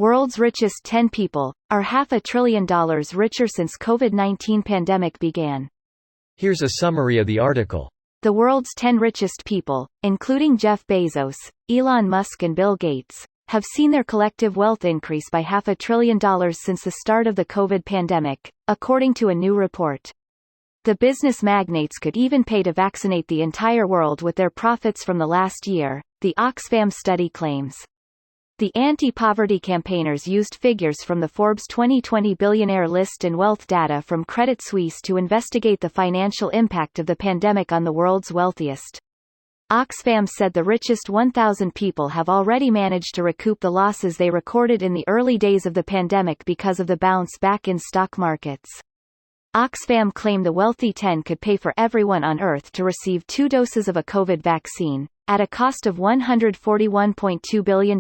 World's richest 10 people are $500 billion richer since COVID-19 pandemic began. Here's a summary of the article. The world's 10 richest people, including Jeff Bezos, Elon Musk and Bill Gates, have seen their collective wealth increase by $500 billion since the start of the COVID pandemic, according to a new report. The business magnates could even pay to vaccinate the entire world with their profits from the last year, the Oxfam study claims. The anti-poverty campaigners used figures from the Forbes 2020 billionaire list and wealth data from Credit Suisse to investigate the financial impact of the pandemic on the world's wealthiest. Oxfam said the richest 1,000 people have already managed to recoup the losses they recorded in the early days of the pandemic because of the bounce back in stock markets. Oxfam claimed the wealthy 10 could pay for everyone on Earth to receive 2 doses of a COVID vaccine, at a cost of $141.2 billion,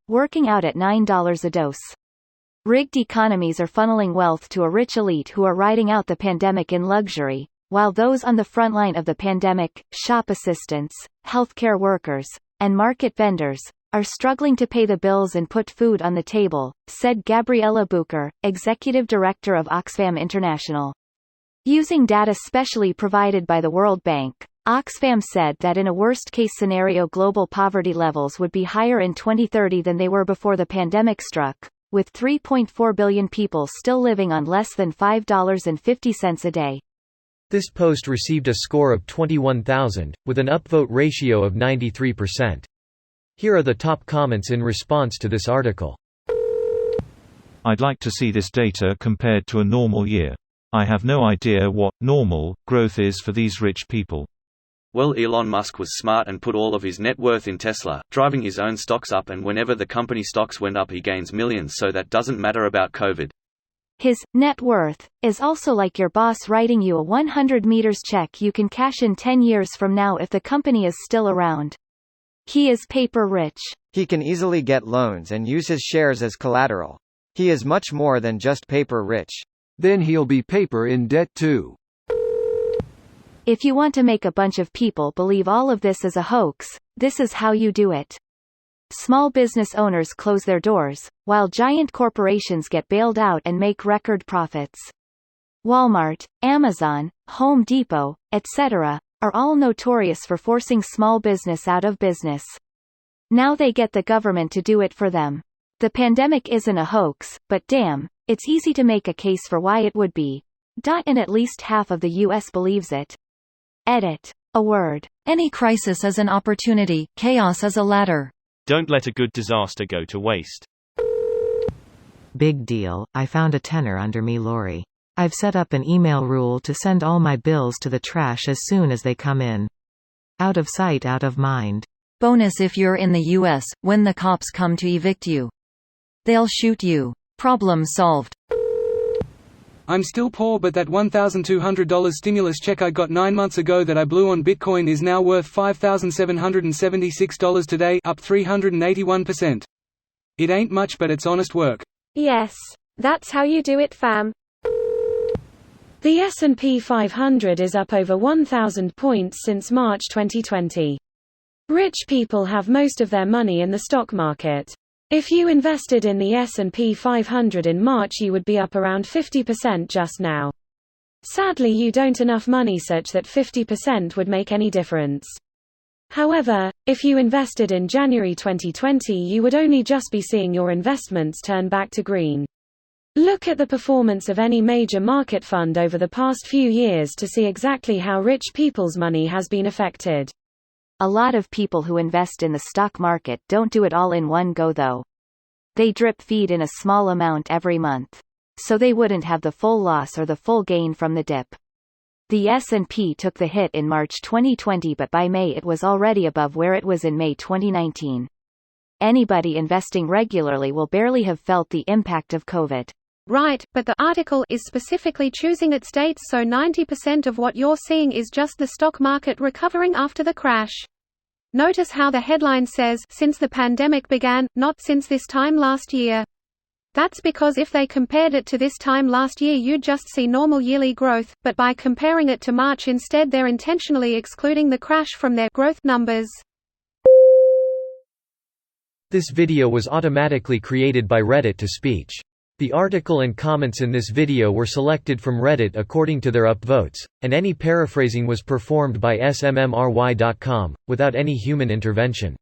working out at $9 a dose. Rigged economies are funneling wealth to a rich elite who are riding out the pandemic in luxury, while those on the front line of the pandemic, shop assistants, healthcare workers, and market vendors, are struggling to pay the bills and put food on the table, said Gabriela Bucher, executive director of Oxfam International. Using data specially provided by the World Bank, Oxfam said that in a worst-case scenario global poverty levels would be higher in 2030 than they were before the pandemic struck, with 3.4 billion people still living on less than $5.50 a day. This post received a score of 21,000, with an upvote ratio of 93%. Here are the top comments in response to this article. I'd like to see this data compared to a normal year. I have no idea what normal growth is for these rich people. Well, Elon Musk was smart and put all of his net worth in Tesla, driving his own stocks up, and whenever the company stocks went up he gains millions, so that doesn't matter about COVID. His net worth is also like your boss writing you a 100 meters check you can cash in 10 years from now if the company is still around. He is paper rich. He can easily get loans and use his shares as collateral. He is much more than just paper rich. Then he'll be paper in debt too. If you want to make a bunch of people believe all of this is a hoax, this is how you do it. Small business owners close their doors, while giant corporations get bailed out and make record profits. Walmart, Amazon, Home Depot, etc., are all notorious for forcing small business out of business. Now they get the government to do it for them. The pandemic isn't a hoax, but damn, it's easy to make a case for why it would be. And at least half of the US believes it. Edit. A word. Any crisis is an opportunity, chaos is a ladder. Don't let a good disaster go to waste. Big deal, I found a tenner under me lorry. I've set up an email rule to send all my bills to the trash as soon as they come in. Out of sight, out of mind. Bonus if you're in the US, when the cops come to evict you. They'll shoot you. Problem solved. I'm still poor, but that $1,200 stimulus check I got 9 months ago that I blew on Bitcoin is now worth $5,776 today, up 381%. It ain't much, but it's honest work. Yes. That's how you do it, fam. The S&P 500 is up over 1,000 points since March 2020. Rich people have most of their money in the stock market. If you invested in the S&P 500 in March, you would be up around 50% just now. Sadly, you don't enough money such that 50% would make any difference. However, if you invested in January 2020, you would only just be seeing your investments turn back to green. Look at the performance of any major market fund over the past few years to see exactly how rich people's money has been affected. A lot of people who invest in the stock market don't do it all in one go though. They drip feed in a small amount every month. So they wouldn't have the full loss or the full gain from the dip. The S&P took the hit in March 2020, but by May it was already above where it was in May 2019. Anybody investing regularly will barely have felt the impact of COVID. Right, but the article is specifically choosing its dates, so 90% of what you're seeing is just the stock market recovering after the crash. Notice how the headline says, "Since the pandemic began," not "since this time last year." That's because if they compared it to this time last year you'd just see normal yearly growth, but by comparing it to March instead they're intentionally excluding the crash from their growth numbers. This video was automatically created by Reddit to speech. The article and comments in this video were selected from Reddit according to their upvotes, and any paraphrasing was performed by smmry.com, without any human intervention.